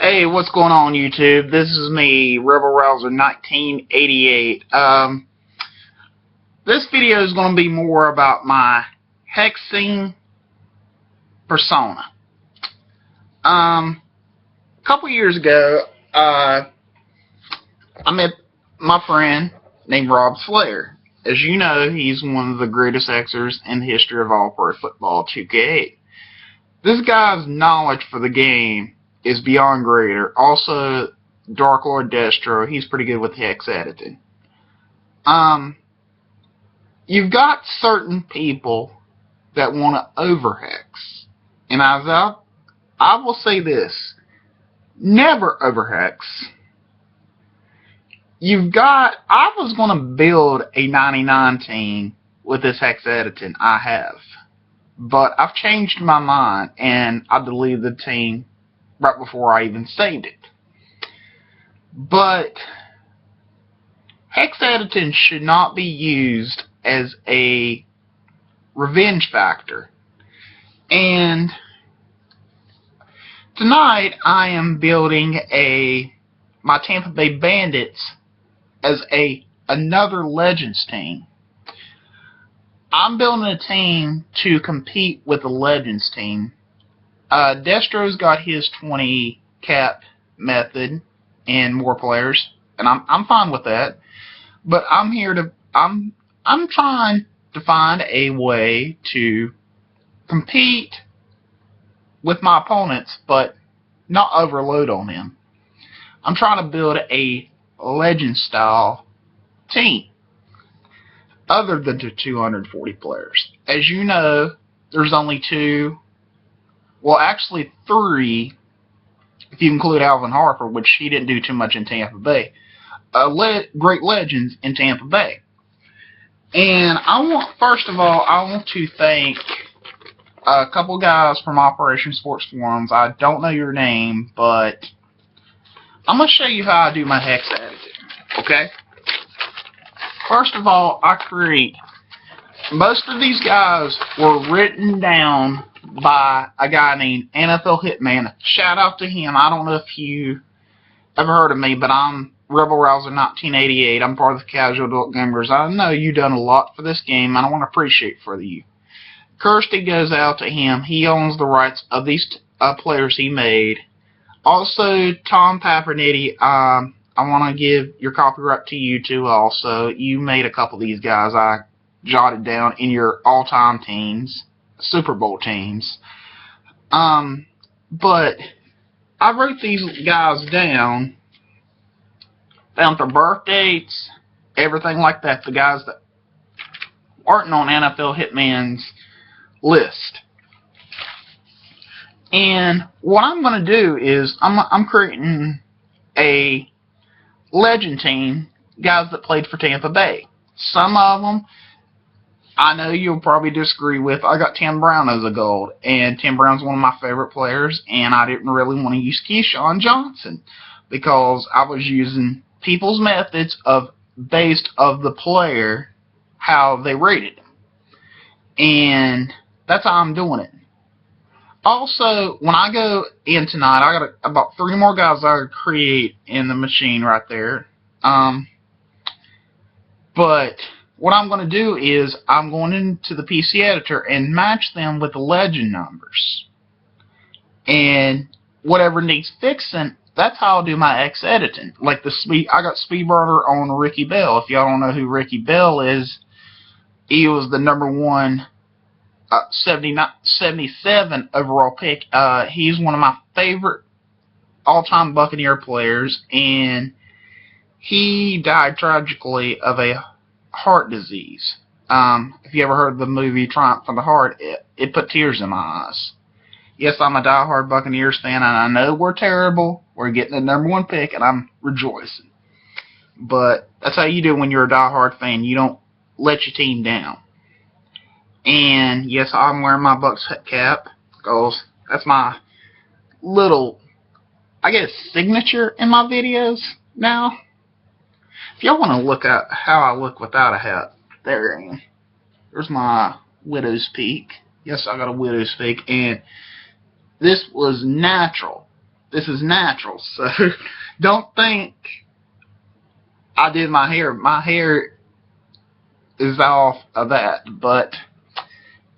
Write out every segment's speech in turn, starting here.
Hey, what's going on, YouTube? This is me, Rebel Rouser 1988. This video is going to be more about my hexing persona. A couple years ago, I met my friend named Rob Slayer. As you know, he's one of the greatest hexers in the history of all pro football 2K8. This guy's knowledge for the game is beyond greater. Also, Dark Lord Destro, he's pretty good with hex editing. You've got certain people that want to overhex. And I will say this, never overhex. I was going to build a 99 team with this hex editing I have. But I've changed my mind and I deleted the team right before I even saved it. But hex editing should not be used as a revenge factor. And tonight I am building my Tampa Bay Bandits as another Legends team. I'm building a team to compete with the Legends team. Destro's got his 20 cap method and more players, and I'm fine with that. But I'm trying to find a way to compete with my opponents, but not overload on them. I'm trying to build a Legend style team other than the 240 players. As you know, there's only actually three, if you include Alvin Harper, which he didn't do too much in Tampa Bay, great legends in Tampa Bay. And first of all, I want to thank a couple guys from Operation Sports Forums. I don't know your name, but I'm going to show you how I do my hex editing, okay? First of all, most of these guys were written down by a guy named NFL Hitman. Shout out to him. I don't know if you ever heard of me, but I'm Rebel Rouser 1988. I'm part of the Casual Adult Gamers. I know you've done a lot for this game, and I want to appreciate for you. Kirsty goes out to him. He owns the rights of these players he made. Also, Tom Papernitti, I want to give your copyright to you too also. You made a couple of these guys I jotted down in your all-time teams, Super Bowl teams. But I wrote these guys down, found their birth dates, everything like that, the guys that aren't on NFL Hitman's list. And what I'm going to do is I'm creating a Legend team, guys that played for Tampa Bay. Some of them I know you'll probably disagree with. I got Tim Brown as a gold, and Tim Brown's one of my favorite players, and I didn't really want to use Keyshawn Johnson because I was using people's methods based of the player, how they rated him. And that's how I'm doing it. Also, when I go in tonight, I got about 3 more guys I could create in the machine right there. But what I'm going to do is I'm going into the PC editor and match them with the legend numbers. And whatever needs fixing, that's how I'll do my X editing. Like I got Speedburner on Ricky Bell. If y'all don't know who Ricky Bell is, he was the #1 77 overall pick. He's one of my favorite all-time Buccaneer players, and he died tragically of a heart disease. If you ever heard of the movie Triumph of the Heart, it put tears in my eyes. Yes, I'm a diehard Buccaneers fan, and I know we're terrible. We're getting the #1 pick, and I'm rejoicing. But that's how you do when you're a diehard fan. You don't let your team down. And yes, I'm wearing my Bucks cap because that's my little, I guess, signature in my videos now. If y'all want to look at how I look without a hat, there I am. There's my widow's peak. Yes, I got a widow's peak, and this was natural. This is natural, so don't think I did my hair. My hair is off of that, but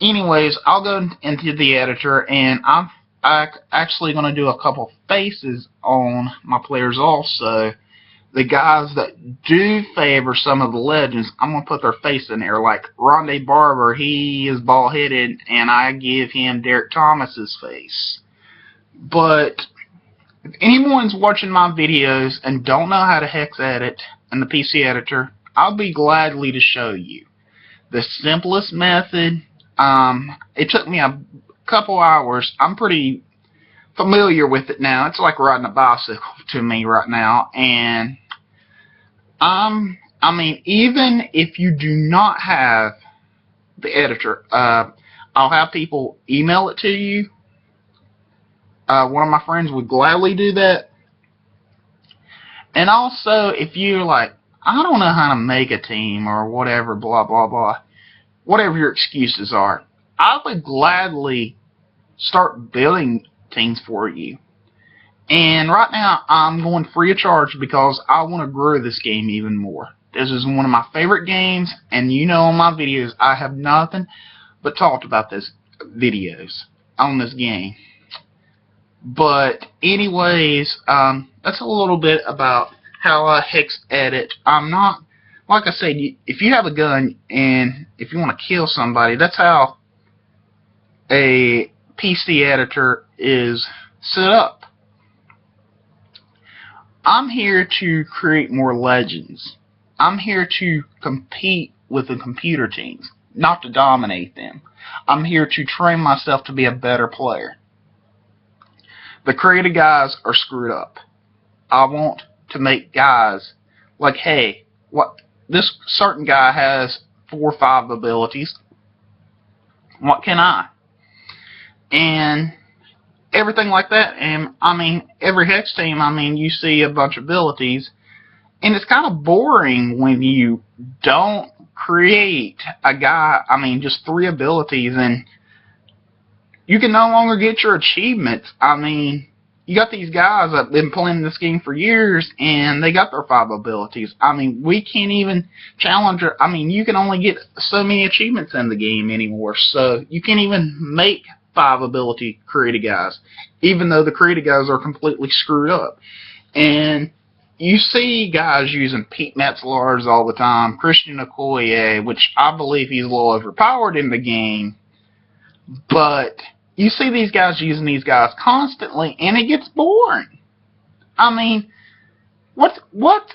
anyways, I'll go into the editor, and I'm actually going to do a couple faces on my players also. The guys that do favor some of the legends, I'm going to put their face in there. Like Rondé Barber, he is bald-headed, and I give him Derek Thomas's face. But if anyone's watching my videos and don't know how to hex edit in the PC editor, I'll be gladly to show you. The simplest method, it took me a couple hours. I'm pretty familiar with it now. It's like riding a bicycle to me right now. And I mean, even if you do not have the editor, I'll have people email it to you. One of my friends would gladly do that. And also, if you're like, I don't know how to make a team or whatever, blah, blah, blah, whatever your excuses are, I would gladly start building teams for you. And right now, I'm going free of charge because I want to grow this game even more. This is one of my favorite games, and you know in my videos, I have nothing but talked about this videos on this game. But anyways, that's a little bit about how I hex edit. I'm not, like I said, if you have a gun and if you want to kill somebody, that's how a PC editor is set up. I'm here to create more legends. I'm here to compete with the computer teams, not to dominate them. I'm here to train myself to be a better player. The creative guys are screwed up. I want to make guys like, hey, what this certain guy has 4 or 5 abilities. What can I? And everything like that. And I mean, every hex team, I mean, you see a bunch of abilities, and it's kind of boring when you don't create a guy. I mean, just 3 abilities, and you can no longer get your achievements. I mean, you got these guys that have been playing this game for years, and they got their 5 abilities. I mean, we can't even challenge her. I mean, you can only get so many achievements in the game anymore, so you can't even make 5 ability creative guys, even though the creative guys are completely screwed up. And you see guys using Pete Metzlars all the time, Christian Okoye, which I believe he's a little overpowered in the game, but you see these guys using these guys constantly, and it gets boring. I mean, what is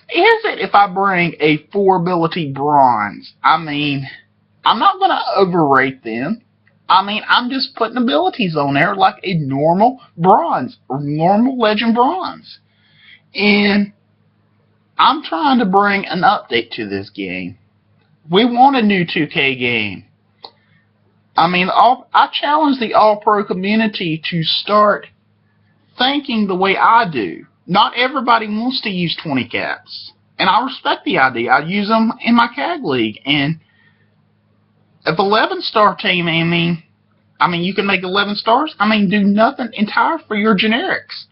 it if I bring a 4 ability bronze? I mean, I'm not going to overrate them. I mean, I'm just putting abilities on there like a normal bronze, or normal legend bronze. And I'm trying to bring an update to this game. We want a new 2K game. I mean, I challenge the All-Pro community to start thinking the way I do. Not everybody wants to use 20 caps. And I respect the idea. I use them in my CAG league. And if 11-star team, I mean, you can make 11 stars. I mean, do nothing entire for your generics.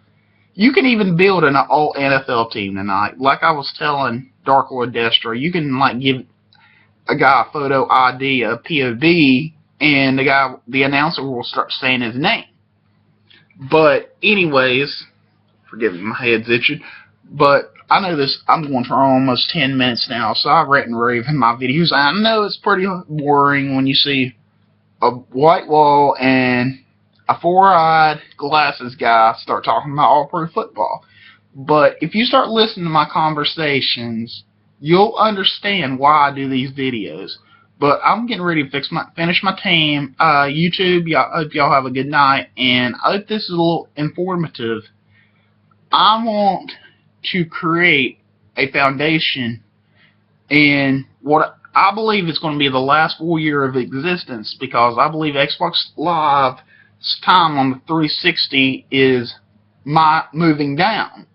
You can even build an all NFL team tonight. Like I was telling Dark Lord Destro, you can like give a guy a photo ID, a POV, and the announcer will start saying his name. But anyways, forgive me, my head's itching. But I know this, I'm going for almost 10 minutes now, so I've rant and rave in my videos. I know it's pretty boring when you see a white wall and a 4-eyed glasses guy start talking about all-pro football. But if you start listening to my conversations, you'll understand why I do these videos. But I'm getting ready to finish my team. YouTube, I hope y'all have a good night, and I hope this is a little informative. I want to create a foundation in what I believe is going to be the last full year of existence, because I believe Xbox Live's time on the 360 is moving down,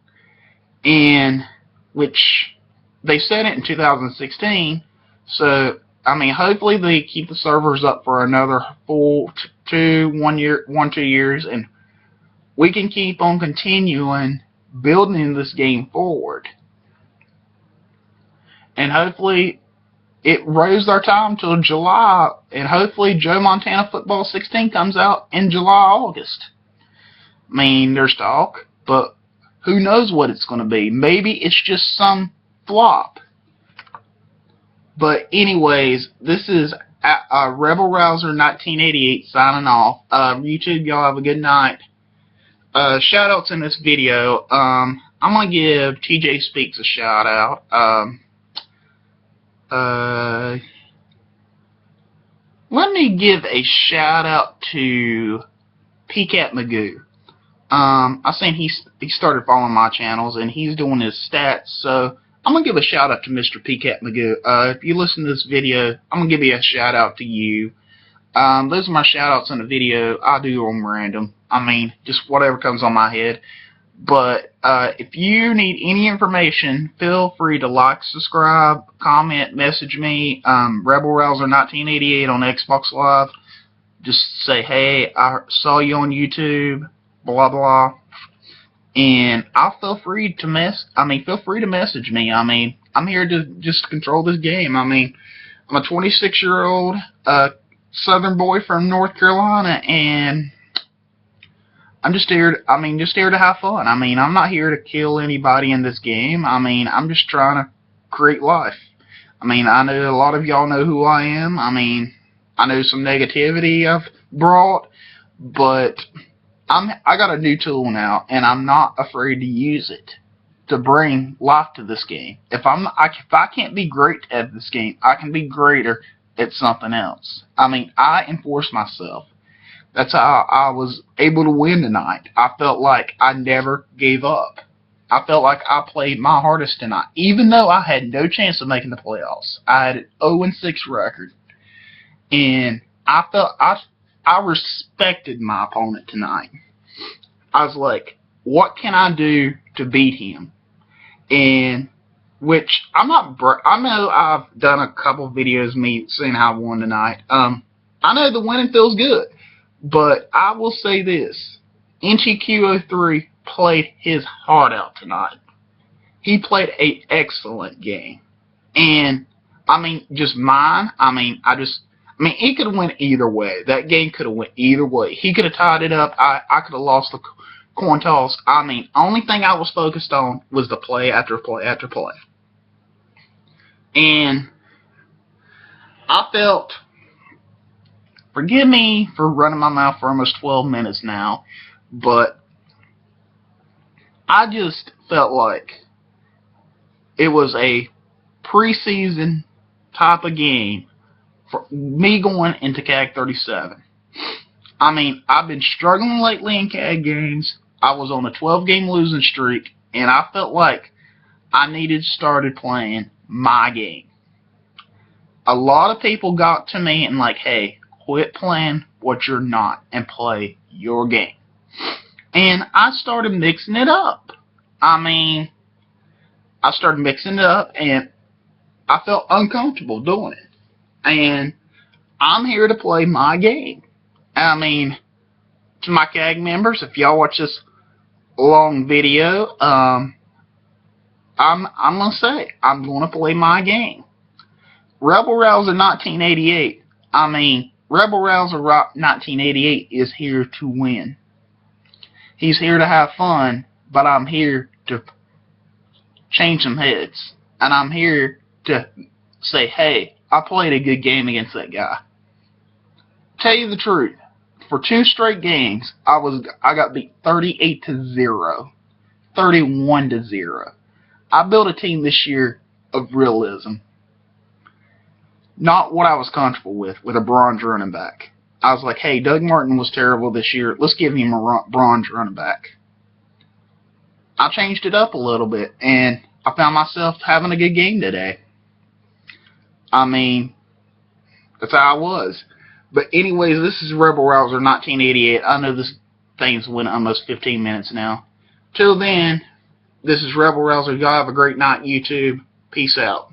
and which they said it in 2016. So I mean, hopefully they keep the servers up for another full 2 years, and we can keep on continuing building this game forward. And hopefully it rose our time till July, and hopefully Joe Montana Football 16 comes out in July, August. I mean, there's talk, but who knows what it's going to be. Maybe it's just some flop. But anyways, this is Rebel Rouser 1988 signing off. YouTube, y'all have a good night. Shoutouts in this video. I'm going to give TJ Speaks a shout out. Let me give a shout out to PCat Magoo. I seen he started following my channels and he's doing his stats, so I'm gonna give a shout out to Mr. PCat Magoo. If you listen to this video, I'm gonna give you a shout out to you. Those are my shout outs in the video. I do them random. I mean, just whatever comes on my head. But if you need any information, feel free to like, subscribe, comment, message me. Rebel Rouser 1988 on Xbox Live. Just say, hey, I saw you on YouTube, blah blah, and I'll feel free to message me. I mean, I'm here to just control this game. I mean, I'm a 26-year-old Southern boy from North Carolina, and I'm just here to have fun. I mean, I'm not here to kill anybody in this game. I mean, I'm just trying to create life. I mean, I know a lot of y'all know who I am. I mean, I know some negativity I've brought, but I got a new tool now, and I'm not afraid to use it to bring life to this game. If I can't be great at this game, I can be greater at something else. I mean, I enforce myself. That's how I was able to win tonight. I felt like I never gave up. I felt like I played my hardest tonight, even though I had no chance of making the playoffs. I had an 0-6 record, and I felt I respected my opponent tonight. I was like, what can I do to beat him? And which I know I've done a couple videos of me saying how I won tonight. I know the winning feels good, but I will say this: NTQ03 played his heart out tonight. He played an excellent game, and I mean, just mine. I mean, he could have went either way. That game could have went either way. He could have tied it up. I could have lost the coin toss. I mean, only thing I was focused on was the play after play after play. And I felt, forgive me for running my mouth for almost 12 minutes now, but I just felt like it was a preseason type of game for me going into CAG 37. I mean, I've been struggling lately in CAG games. I was on a 12-game losing streak, and I felt like I needed to start playing my game. A lot of people got to me and like, hey, quit playing what you're not and play your game. And I started mixing it up. I mean, I started mixing it up, and I felt uncomfortable doing it. And I'm here to play my game. I mean, to my CAG members, if y'all watch this long video, I'm gonna say I'm gonna play my game. Rebel Rouser 1988. I mean, Rebel Rouser 1988 is here to win. He's here to have fun, but I'm here to change some heads, and I'm here to say, hey, I played a good game against that guy. Tell you the truth, for 2 straight games, I got beat 38-0, 31-0. I built a team this year of realism, not what I was comfortable with a bronze running back. I was like, hey, Doug Martin was terrible this year. Let's give him a bronze running back. I changed it up a little bit, and I found myself having a good game today. I mean, that's how I was. But anyways, this is Rebel Rouser 1988. I know this thing's went almost 15 minutes now. Till then, this is Rebel Rouser. Y'all have a great night, YouTube. Peace out.